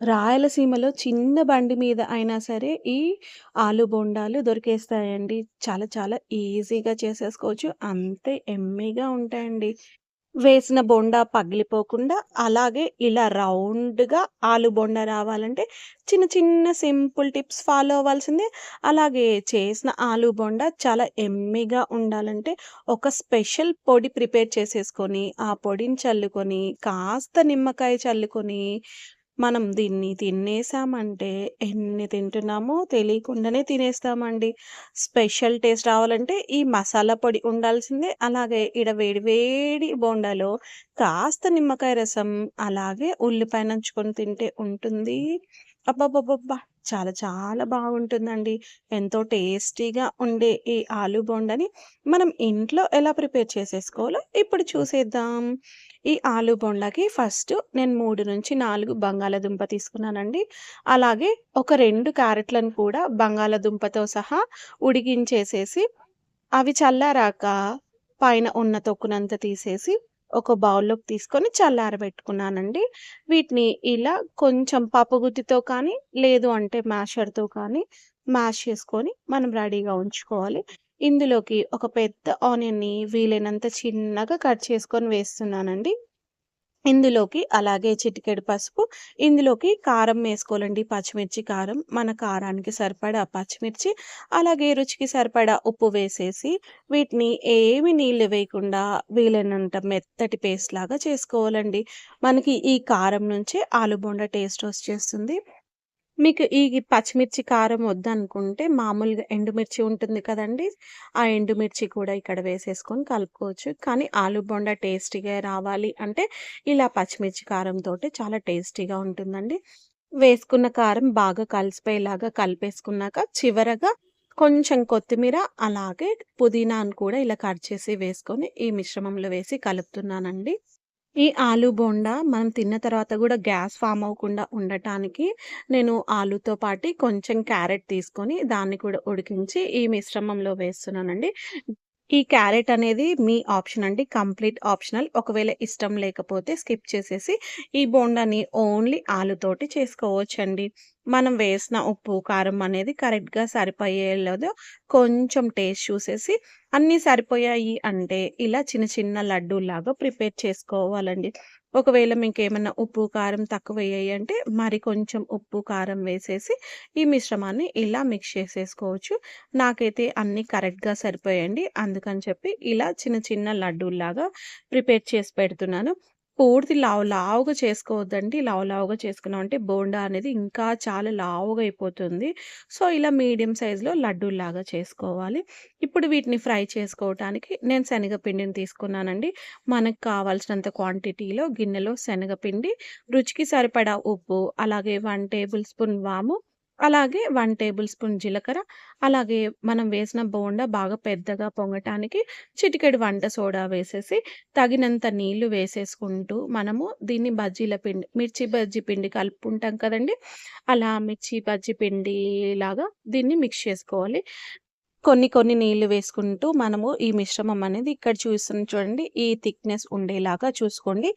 రాయలసీమలో చిన్న బండి మీద అయినా సరే ఈ ఆలు బోండాలు దొరికేస్తాయండి. చాలా చాలా ఈజీగా చేసేసుకోవచ్చు. అంతే యమ్మీగా ఉంటాయండి. వేసిన బోండా పగిలిపోకుండా అలాగే ఇలా రౌండ్‌గా ఆలు బోండా రావాలంటే చిన్న చిన్న సింపుల్ టిప్స్ ఫాలో అవ్వాల్సిందే. అలాగే చేసిన ఆలు బోండా చాలా యమ్మీగా ఉండాలంటే ఒక స్పెషల్ పొడి ప్రిపేర్ చేసేసుకొని, ఆ పొడిని చల్లుకొని, కాస్త నిమ్మకాయ చల్లుకొని మనం దీన్ని తినేసామంటే ఎన్ని తింటున్నామో తెలియకుండానే తినేస్తామండి. స్పెషల్ టేస్ట్ రావాలంటే ఈ మసాలా పొడి ఉండాల్సిందే. అలాగే ఈడ వేడి వేడి బోండాలో కాస్త నిమ్మకాయ రసం, అలాగే ఉల్లిపాయ నంచుకొని తింటే ఉంటుంది. అబ్బబ్బబ్బబ్బా! చాలా చాలా బాగుంటుందండి. ఎంతో టేస్టీగా ఉండే ఈ ఆలు బోండాని మనం ఇంట్లో ఎలా ప్రిపేర్ చేసేసుకోవాలో ఇప్పుడు చూసేద్దాం. ఈ ఆలు బోండాకి ఫస్ట్ నేను 3-4 బంగాళాదుంప తీసుకున్నానండి. అలాగే ఒక 2 క్యారెట్‌లను కూడా బంగాళాదుంపతో సహా ఉడికించేసేసి, అవి చల్లారాక పైన ఉన్న తొక్కునంతా తీసేసి ఒక బౌల్‌లోకి తీసుకొని చల్లారబెట్టుకున్నానండి. వీటిని ఇలా కొంచెం పప్పుగుత్తితో కానీ, లేదు అంటే మ్యాషర్‌తో కానీ మ్యాష్ చేసుకొని మనం రెడీగా ఉంచుకోవాలి. ఇందులోకి ఒక పెద్ద ఆనియన్‌ని వీలైనంత చిన్నగా కట్ చేసుకొని వేస్తున్నానండి. ఇందులోకి అలాగే చిటికెడు పసుపు, ఇందులోకి కారం వేసుకోవాలండి. పచ్చిమిర్చి కారం, మన కారానికి సరిపడా పచ్చిమిర్చి, అలాగే రుచికి సరిపడా ఉప్పు వేసేసి, వీటిని ఏమి నీళ్లు వేయకుండా వీలైనంత మెత్తటి పేస్ట్ లాగా చేసుకోవాలండి. మనకి ఈ కారం నుంచే ఆలు బోండా టేస్ట్ వచ్చేస్తుంది. మీకు ఈ పచ్చిమిర్చి కారం వద్దనుకుంటే మామూలుగా ఎండుమిర్చి ఉంటుంది కదండీ! ఆ ఎండుమిర్చి కూడా ఇక్కడ వేసేసుకొని కలుపుకోవచ్చు. కానీ ఆలు బోండా టేస్టీగా రావాలి అంటే ఇలా పచ్చిమిర్చి కారంతోటి చాలా టేస్టీగా ఉంటుందండి. వేసుకున్న కారం బాగా కలిసిపోయేలాగా కలిపేసుకున్నాక చివరగా కొంచెం కొత్తిమీర, అలాగే పుదీనాను కూడా ఇలా కట్ చేసి వేసుకొని ఈ మిశ్రమంలో వేసి కలుపుతున్నానండి. ఈ ఆలు బోండా మనం తిన్న తర్వాత గూడా గ్యాస్ ఫార్మ్ అవ్వకుండా ఉండటానికి నేను ఆలుతో పాటి కొంచెం క్యారెట్ తీసుకొని దాన్ని కూడా ఉడికించి ఈ మిశ్రమంలో వేస్తున్నానండి. ఈ క్యారెట్ అనేది మీ ఆప్షన్ అండి. Complete optional. ఒకవేళ ఇష్టం లేకపోతే స్కిప్ చేసేసి ఈ బోండాని ఓన్లీ ఆలుతోటి చేసుకోవచ్చండి. మనం వేసిన ఉప్పు, కారం అనేది కరెక్ట్‌గా సరిపోయేలాగా కొంచెం టేస్ట్ చూసేసి అన్నీ సరిపోయాయి అంటే ఇలా చిన్న చిన్న లడ్డూల్లాగా ప్రిపేర్ చేసుకోవాలండి. ఒకవేళ మీకేమన్నా ఉప్పు, కారం తక్కువయ్యాయి అంటే మరి కొంచెం ఉప్పు, కారం వేసేసి ఈ మిశ్రమాన్ని ఇలా మిక్స్ చేసేసుకోవచ్చు. నాకైతే అన్నీ కరెక్ట్‌గా సరిపోయాయండి. అందుకని చెప్పి ఇలా చిన్న చిన్న లడ్డూల్లాగా ప్రిపేర్ చేసి పెడుతున్నాను. పూర్తి లావుగా చేసుకోవద్దండి. లావుగా చేసుకున్నామంటే బోండా అనేది ఇంకా చాలా లావుగా అయిపోతుంది. సో, ఇలా మీడియం సైజ్‌లో లడ్డూల్లాగా చేసుకోవాలి. ఇప్పుడు వీటిని ఫ్రై చేసుకోవటానికి నేను శనగపిండిని తీసుకున్నానండి. మనకు కావాల్సినంత క్వాంటిటీలో గిన్నెలో శనగపిండి, రుచికి సరిపడా ఉప్పు, అలాగే 1 టేబుల్ స్పూన్ వాము, అలాగే 1 టేబుల్ స్పూన్ జీలకర్ర, అలాగే మనం వేసిన బోండా బాగా పెద్దగా పొంగటానికి చిటికెడు వంట సోడా వేసేసి, తగినంత నీళ్లు వేసేసుకుంటూ మనము దీన్ని మిర్చి బజ్జీ పిండి కలుపుకుంటాం కదండీ! అలా మిర్చి బజ్జీ పిండిలాగా దీన్ని మిక్స్ చేసుకోవాలి. కొన్ని కొన్ని నీళ్లు వేసుకుంటూ మనము ఈ మిశ్రమం అనేది ఇక్కడ చూస్తుంది చూడండి. ఈ థిక్‌నెస్ ఉండేలాగా చూసుకోండి.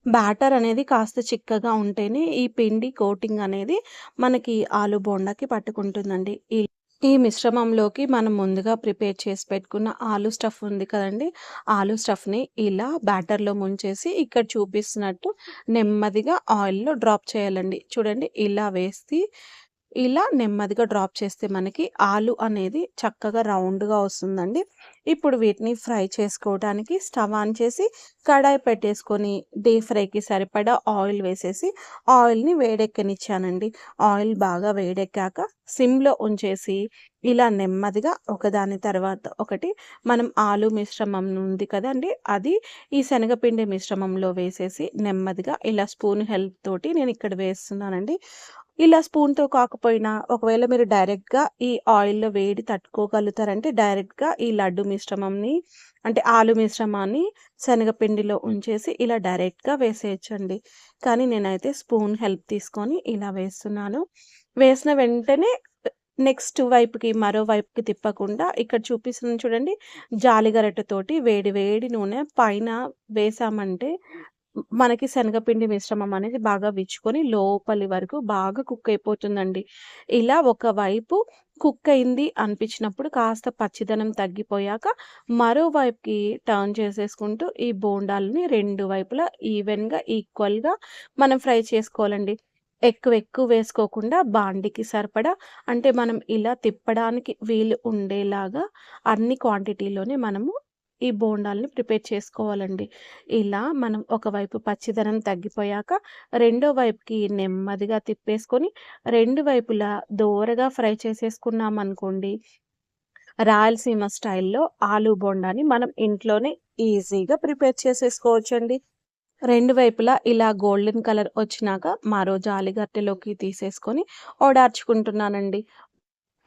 బ్యాటర్ అనేది కాస్త చిక్కగా ఉంటేనే ఈ పిండి కోటింగ్ అనేది మనకి ఆలు బోండాకి పట్టుకుంటుందండి. ఈ మిశ్రమంలోకి మనం ముందుగా ప్రిపేర్ చేసి పెట్టుకున్న ఆలు స్టఫ్ ఉంది కదండీ! ఆలు స్టఫ్‌ని ఇలా బ్యాటర్‌లో ముంచేసి ఇక్కడ చూపిస్తున్నట్టు నెమ్మదిగా ఆయిల్‌లో డ్రాప్ చేయాలండి. చూడండి ఇలా వేసి ఇలా నెమ్మదిగా డ్రాప్ చేస్తే మనకి ఆలు అనేది చక్కగా రౌండ్‌గా వస్తుందండి. ఇప్పుడు వీటిని ఫ్రై చేసుకోవడానికి స్టవ్ ఆన్ చేసి కడాయి పెట్టేసుకొని డీప్ ఫ్రైకి సరిపడా ఆయిల్ వేసేసి ఆయిల్‌ని వేడెక్కనిచ్చానండి. ఆయిల్ బాగా వేడెక్కాక సిమ్‌లో ఉంచేసి ఇలా నెమ్మదిగా ఒకదాని తర్వాత ఒకటి మనం ఆలు మిశ్రమం ఉంది కదండీ! అది ఈ శనగపిండి మిశ్రమంలో వేసేసి నెమ్మదిగా ఇలా స్పూన్ హెల్ప్ తోటి నేనిక్కడ వేస్తున్నానండి. ఇలా స్పూన్‌తో కాకపోయినా ఒకవేళ మీరు డైరెక్ట్‌గా ఈ ఆయిల్‌లో వేడి తట్టుకోగలుగుతారంటే డైరెక్ట్‌గా ఈ లడ్డు మిశ్రమంని అంటే ఆలు మిశ్రమాన్ని శనగపిండిలో ఉంచేసి ఇలా డైరెక్ట్‌గా వేసేయొచ్చండి. కానీ నేనైతే స్పూన్ హెల్ప్ తీసుకొని ఇలా వేస్తున్నాను. వేసిన వెంటనే నెక్స్ట్ వైపుకి మరో వైపుకి తిప్పకుండా ఇక్కడ చూపిస్తున్నాను చూడండి. జాలి గరిటెతోటి వేడి వేడి నూనె పైన వేసామంటే మనకి శనగపిండి మిశ్రమం అనేది బాగా విచ్చుకొని లోపలి వరకు బాగా కుక్ అయిపోతుందండి. ఇలా ఒకవైపు కుక్ అయింది అనిపించినప్పుడు కాస్త పచ్చిదనం తగ్గిపోయాక మరోవైపుకి టర్న్ చేసేసుకుంటూ ఈ బోండాలని 2 వైపులా ఈవెన్‌గా, ఈక్వల్‌గా మనం ఫ్రై చేసుకోవాలండి. ఎక్కువ వేసుకోకుండా బాండీకి సరిపడా అంటే మనం ఇలా తిప్పడానికి వీలు ఉండేలాగా అన్ని క్వాంటిటీలోనే మనము ఈ బోండాల్ని ప్రిపేర్ చేసుకోవాలండి. ఇలా మనం ఒకవైపు పచ్చిదనం తగ్గిపోయాక, రెండో వైపుకి నెమ్మదిగా తిప్పేసుకొని, 2 వైపులా దోరగా ఫ్రై చేసేసుకున్నామనుకోండి, రాయలసీమ స్టైల్‌లో ఆలు బోండాని మనం ఇంట్లోనే ఈజీగా ప్రిపేర్ చేసేసుకోవచ్చండి. 2 వైపులా ఇలా గోల్డెన్ కలర్ వచ్చినాక మరో జాలిగట్టెలోకి తీసేసుకొని ఓడార్చుకుంటున్నానండి.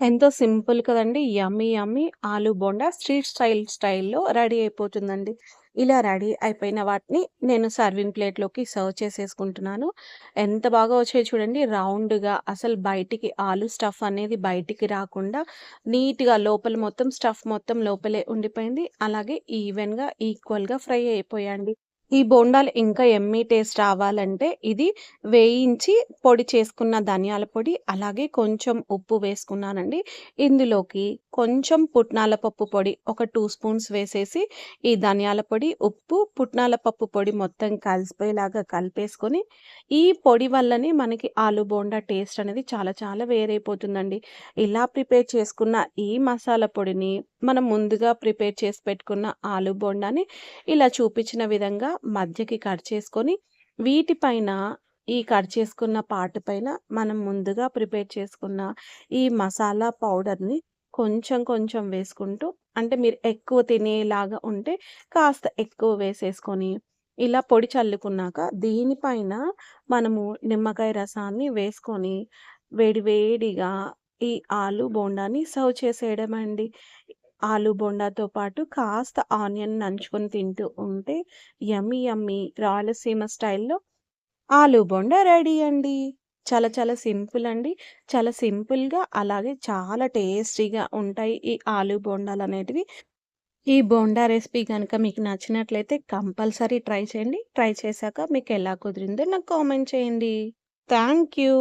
ఎంతో సింపుల్ కదండీ! యమ్మీ యమ్మీ ఆలు బోండా స్ట్రీట్ స్టైల్‌లో రెడీ అయిపోతుందండి. ఇలా రెడీ అయిపోయిన వాటిని నేను సర్వింగ్ ప్లేట్‌లోకి సర్వ్ చేసేసుకుంటున్నాను. ఎంత బాగా వచ్చాయో చూడండి రౌండ్‌గా అసలు బయటికి ఆలు స్టఫ్ అనేది బయటికి రాకుండా నీట్‌గా లోపల మొత్తం స్టఫ్ మొత్తం లోపలే ఉండిపోయింది. అలాగే ఈవెన్‌గా, ఈక్వల్‌గా ఫ్రై అయిపోయాయండి. ఈ బోండాలు ఇంకా యమ్మీ టేస్ట్ రావాలంటే ఇది వేయించి పొడి చేసుకున్న ధనియాల పొడి, అలాగే కొంచెం ఉప్పు వేసుకున్నానండి. ఇందులోకి కొంచెం పుట్నాల పప్పు పొడి ఒక 2 స్పూన్స్ వేసేసి, ఈ ధనియాల పొడి, ఉప్పు, పుట్నాల పప్పు పొడి మొత్తం కలిసిపోయేలాగా కలిపేసుకొని, ఈ పొడి వల్లనే మనకి ఆలు బోండా టేస్ట్ అనేది చాలా చాలా వేరైపోతుందండి. ఇలా ప్రిపేర్ చేసుకున్న ఈ మసాలా పొడిని మనం ముందుగా ప్రిపేర్ చేసి పెట్టుకున్న ఆలు బోండాని ఇలా చూపించిన విధంగా మధ్యకి కట్ చేసుకొని, వీటిపైన ఈ కట్ చేసుకున్న పార్ట్ పైన మనం ముందుగా ప్రిపేర్ చేసుకున్న ఈ మసాలా పౌడర్‌ని కొంచెం కొంచెం వేసుకుంటూ అంటే మీరు ఎక్కువ తినేలాగా ఉంటే కాస్త ఎక్కువ వేసేసుకొని, ఇలా పొడి చల్లుకున్నాక దీనిపైన మనము నిమ్మకాయ రసాన్ని వేసుకొని వేడి వేడిగా ఈ ఆలు బోండాని సర్వ్ చేసేయడమండి. ఆలు బోండాతో పాటు కాస్త ఆనియన్ నంచుకొని తింటూ ఉంటే యమ్మీ యమ్మీ రాయలసీమ స్టైల్‌లో ఆలు బోండా రెడీ అండి. చాలా చాలా సింపుల్ అండి. చాలా సింపుల్‌గా అలాగే చాలా టేస్టీగా ఉంటాయి ఈ ఆలు బోండాలనేటివి. ఈ బోండా రెసిపీ గనక మీకు నచ్చినట్లయితే కంపల్సరీ ట్రై చేయండి. ట్రై చేశాక మీకెలా కుదిరిందో నాకు కామెంట్ చేయండి. Thank you.